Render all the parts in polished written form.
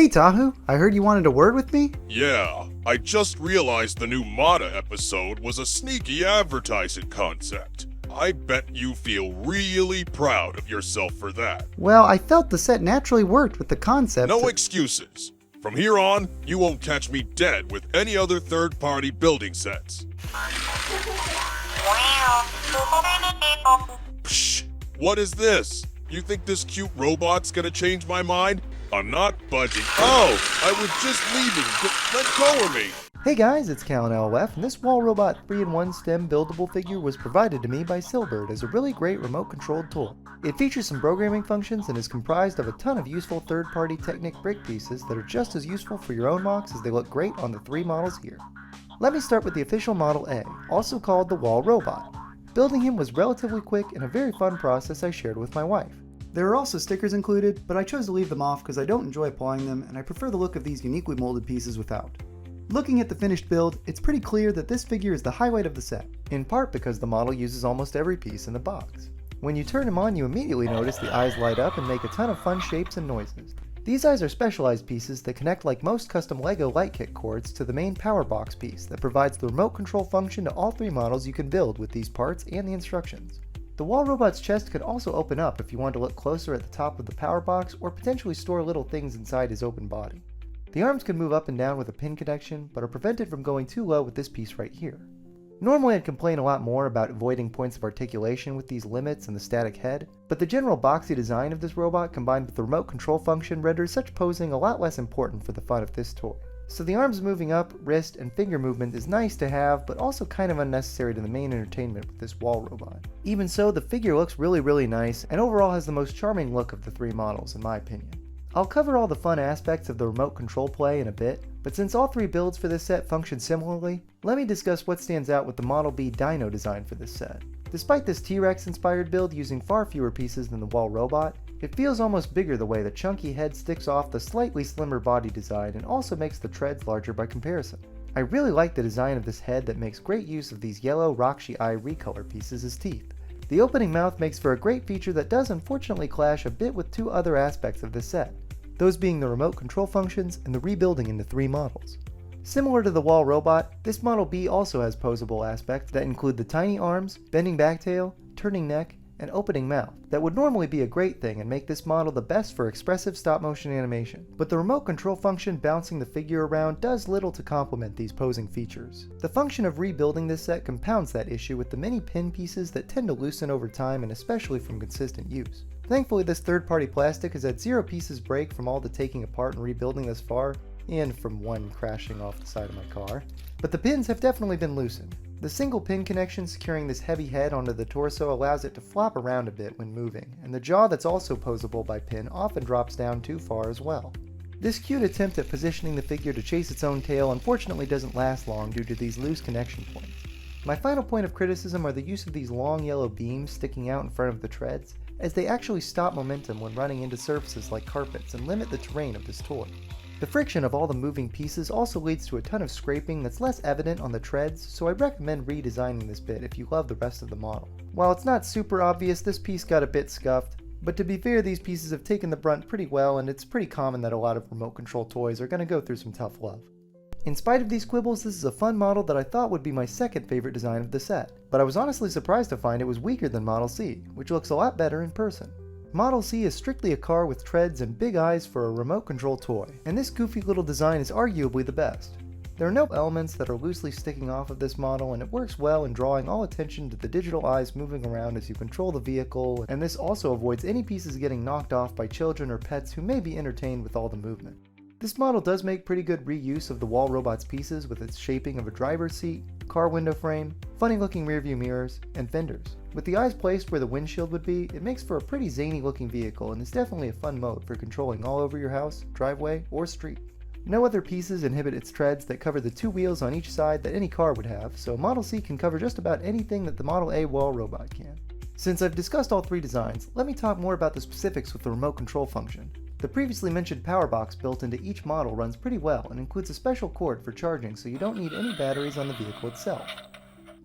Hey Tahu, I heard you wanted a word with me? Yeah, I just realized the new Mata episode was a sneaky advertising concept. I bet you feel really proud of yourself for that. Well, I felt the set naturally worked with the concept. No excuses. From here on, you won't catch me dead with any other third-party building sets. Psh, what is this? You think this cute robot's gonna change my mind? I'm not budging. Oh, I was just leaving. Let go of me. Hey guys, it's CallanLoF, and this wall robot 3-in-1 STEM buildable figure was provided to me by Sillbird as a really great remote-controlled tool. It features some programming functions and is comprised of a ton of useful third-party Technic brick pieces that are just as useful for your own mocks as they look great on the 3 models here. Let me start with the official Model A, also called the wall robot. Building him was relatively quick and a very fun process I shared with my wife. There are also stickers included, but I chose to leave them off because I don't enjoy applying them and I prefer the look of these uniquely molded pieces without. Looking at the finished build, it's pretty clear that this figure is the highlight of the set, in part because the model uses almost every piece in the box. When you turn him on, you immediately notice the eyes light up and make a ton of fun shapes and noises. These eyes are specialized pieces that connect like most custom LEGO light kit cords to the main power box piece that provides the remote control function to all 3 models you can build with these parts and the instructions. The wall robot's chest could also open up if you want to look closer at the top of the power box or potentially store little things inside his open body. The arms can move up and down with a pin connection, but are prevented from going too low with this piece right here. Normally I'd complain a lot more about avoiding points of articulation with these limits and the static head, but the general boxy design of this robot combined with the remote control function renders such posing a lot less important for the fun of this toy. So the arms moving up, wrist, and finger movement is nice to have, but also kind of unnecessary to the main entertainment with this wall robot. Even so, the figure looks really nice, and overall has the most charming look of the 3 models in my opinion. I'll cover all the fun aspects of the remote control play in a bit, but since all 3 builds for this set function similarly, let me discuss what stands out with the Model B Dino design for this set. Despite this T-Rex inspired build using far fewer pieces than the wall robot, it feels almost bigger the way the chunky head sticks off the slightly slimmer body design and also makes the treads larger by comparison. I really like the design of this head that makes great use of these yellow Rakshi Eye recolor pieces as teeth. The opening mouth makes for a great feature that does unfortunately clash a bit with 2 other aspects of this set, those being the remote control functions and the rebuilding into 3 models. Similar to the wall robot, this Model B also has posable aspects that include the tiny arms, bending back tail, turning neck, and opening mouth that would normally be a great thing and make this model the best for expressive stop-motion animation, but the remote control function bouncing the figure around does little to complement these posing features. The function of rebuilding this set compounds that issue with the many pin pieces that tend to loosen over time and especially from consistent use. Thankfully, this third-party plastic has had 0 pieces break from all the taking apart and rebuilding thus far, and from one crashing off the side of my car, but the pins have definitely been loosened. The single pin connection securing this heavy head onto the torso allows it to flop around a bit when moving, and the jaw that's also posable by pin often drops down too far as well. This cute attempt at positioning the figure to chase its own tail unfortunately doesn't last long due to these loose connection points. My final point of criticism are the use of these long yellow beams sticking out in front of the treads, as they actually stop momentum when running into surfaces like carpets and limit the terrain of this toy. The friction of all the moving pieces also leads to a ton of scraping that's less evident on the treads, so I recommend redesigning this bit if you love the rest of the model. While it's not super obvious, this piece got a bit scuffed, but to be fair, these pieces have taken the brunt pretty well, and it's pretty common that a lot of remote control toys are going to go through some tough love. In spite of these quibbles, this is a fun model that I thought would be my second favorite design of the set, but I was honestly surprised to find it was weaker than Model C, which looks a lot better in person. Model C is strictly a car with treads and big eyes for a remote control toy, and this goofy little design is arguably the best. There are no elements that are loosely sticking off of this model, and it works well in drawing all attention to the digital eyes moving around as you control the vehicle, and this also avoids any pieces getting knocked off by children or pets who may be entertained with all the movement. This model does make pretty good reuse of the wall robot's pieces with its shaping of a driver's seat, car window frame, funny looking rearview mirrors, and fenders. With the eyes placed where the windshield would be, it makes for a pretty zany looking vehicle and is definitely a fun mode for controlling all over your house, driveway, or street. No other pieces inhibit its treads that cover the 2 wheels on each side that any car would have, so Model C can cover just about anything that the Model A wall robot can. Since I've discussed all 3 designs, let me talk more about the specifics with the remote control function. The previously mentioned power box built into each model runs pretty well and includes a special cord for charging so you don't need any batteries on the vehicle itself.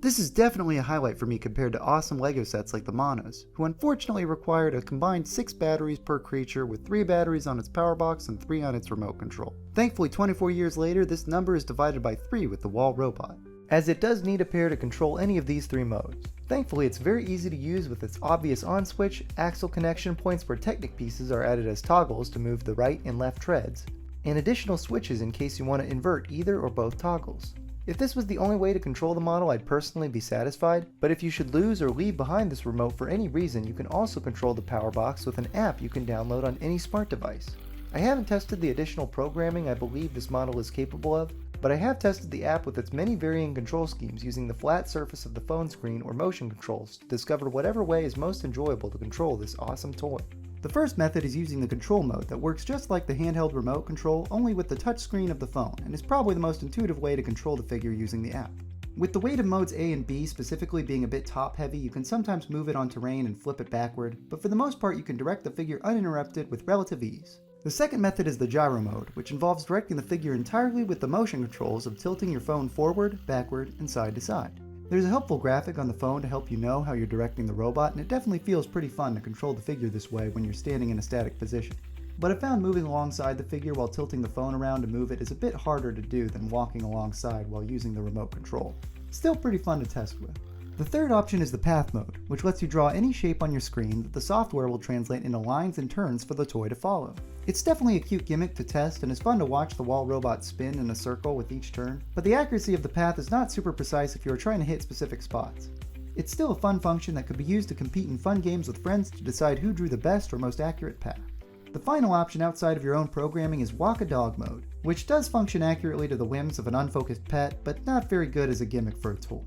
This is definitely a highlight for me compared to awesome LEGO sets like the Monos, who unfortunately required a combined 6 batteries per creature with 3 batteries on its power box and 3 on its remote control. Thankfully 24 years later, this number is divided by 3 with the wall robot, as it does need a pair to control any of these 3 modes. Thankfully it's very easy to use with its obvious on switch, axle connection points where Technic pieces are added as toggles to move the right and left treads, and additional switches in case you want to invert either or both toggles. If this was the only way to control the model, I'd personally be satisfied, but if you should lose or leave behind this remote for any reason, you can also control the power box with an app you can download on any smart device. I haven't tested the additional programming I believe this model is capable of, but I have tested the app with its many varying control schemes using the flat surface of the phone screen or motion controls to discover whatever way is most enjoyable to control this awesome toy. The first method is using the control mode that works just like the handheld remote control, only with the touchscreen of the phone, and is probably the most intuitive way to control the figure using the app. With the weight of modes A and B specifically being a bit top heavy, you can sometimes move it on terrain and flip it backward, but for the most part you can direct the figure uninterrupted with relative ease. The second method is the gyro mode, which involves directing the figure entirely with the motion controls of tilting your phone forward, backward, and side to side. There's a helpful graphic on the phone to help you know how you're directing the robot, and it definitely feels pretty fun to control the figure this way when you're standing in a static position. But I found moving alongside the figure while tilting the phone around to move it is a bit harder to do than walking alongside while using the remote control. Still pretty fun to test with. The third option is the path mode, which lets you draw any shape on your screen that the software will translate into lines and turns for the toy to follow. It's definitely a cute gimmick to test and is fun to watch the wall robot spin in a circle with each turn, but the accuracy of the path is not super precise if you are trying to hit specific spots. It's still a fun function that could be used to compete in fun games with friends to decide who drew the best or most accurate path. The final option outside of your own programming is walk a dog mode, which does function accurately to the whims of an unfocused pet, but not very good as a gimmick for a toy.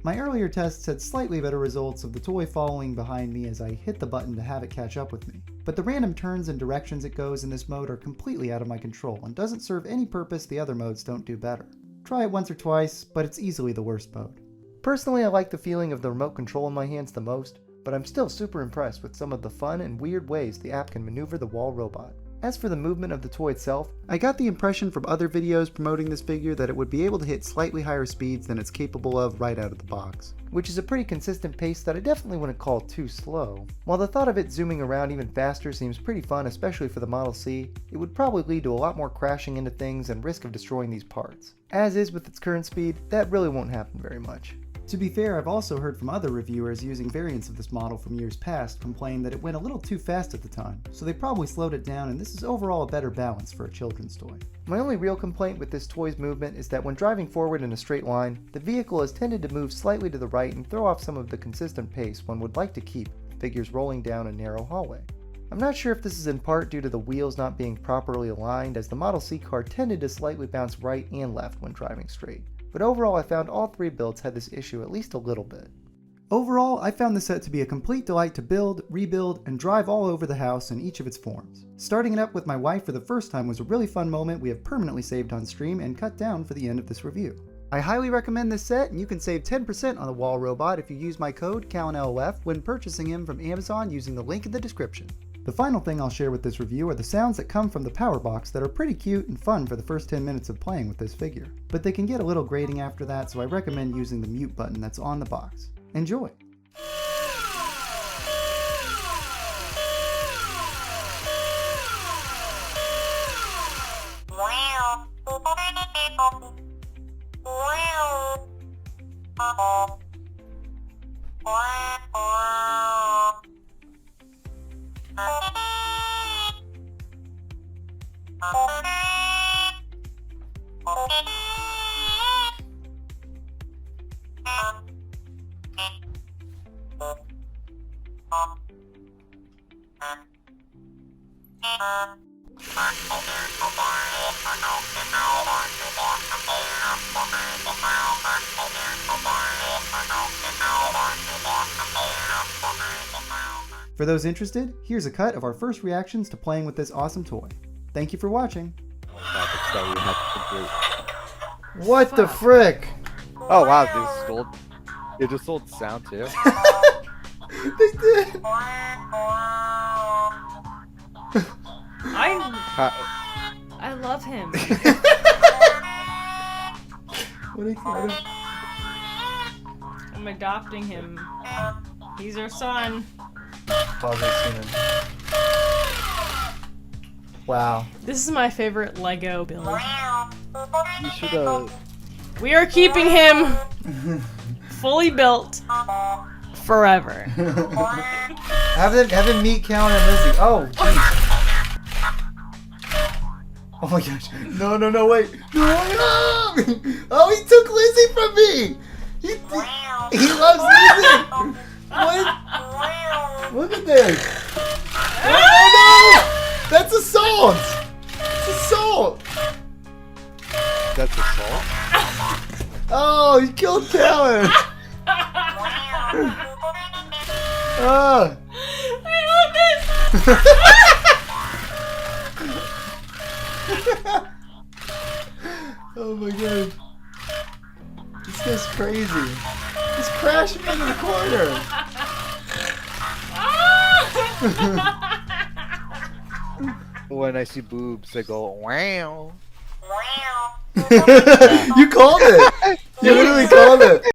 My earlier tests had slightly better results of the toy following behind me as I hit the button to have it catch up with me, but the random turns and directions it goes in this mode are completely out of my control and doesn't serve any purpose the other modes don't do better. Try it once or twice, but it's easily the worst mode. Personally, I like the feeling of the remote control in my hands the most, but I'm still super impressed with some of the fun and weird ways the app can maneuver the wall robot. As for the movement of the toy itself, I got the impression from other videos promoting this figure that it would be able to hit slightly higher speeds than it's capable of right out of the box, which is a pretty consistent pace that I definitely wouldn't call too slow. While the thought of it zooming around even faster seems pretty fun, especially for the Model C, it would probably lead to a lot more crashing into things and risk of destroying these parts. As is with its current speed, that really won't happen very much. To be fair, I've also heard from other reviewers using variants of this model from years past complain that it went a little too fast at the time, so they probably slowed it down, and this is overall a better balance for a children's toy. My only real complaint with this toy's movement is that when driving forward in a straight line, the vehicle has tended to move slightly to the right and throw off some of the consistent pace one would like to keep with figures rolling down a narrow hallway. I'm not sure if this is in part due to the wheels not being properly aligned, as the Model C car tended to slightly bounce right and left when driving straight. But overall I found all 3 builds had this issue at least a little bit. Overall, I found the set to be a complete delight to build, rebuild, and drive all over the house in each of its forms. Starting it up with my wife for the first time was a really fun moment we have permanently saved on stream and cut down for the end of this review. I highly recommend this set, and you can save 10% on the wall robot if you use my code CallanLoF when purchasing him from Amazon using the link in the description. The final thing I'll share with this review are the sounds that come from the power box that are pretty cute and fun for the first 10 minutes of playing with this figure. But they can get a little grating after that, so I recommend using the mute button that's on the box. Enjoy! For those interested, here's a cut of our first reactions to playing with this awesome toy. Thank you for watching. What the frick? Oh wow, they just sold sound too. They did! I love him. What are you I'm adopting him. He's our son. Pause it, seen him. Wow. This is my favorite Lego build. You should We are keeping him fully built forever. have him meet Callan and Lizzie. Oh, jeez. Oh my gosh. No, wait. No. Oh, he took Lizzie from me. He loves Lizzie. What? Look at this. Oh no! That's assault. It's assault. that's assault. Oh, he killed Callan. Ah. I love this! Oh my god. This guy's crazy. He's crashing into the corner. When I see boobs, I go wow. You called it.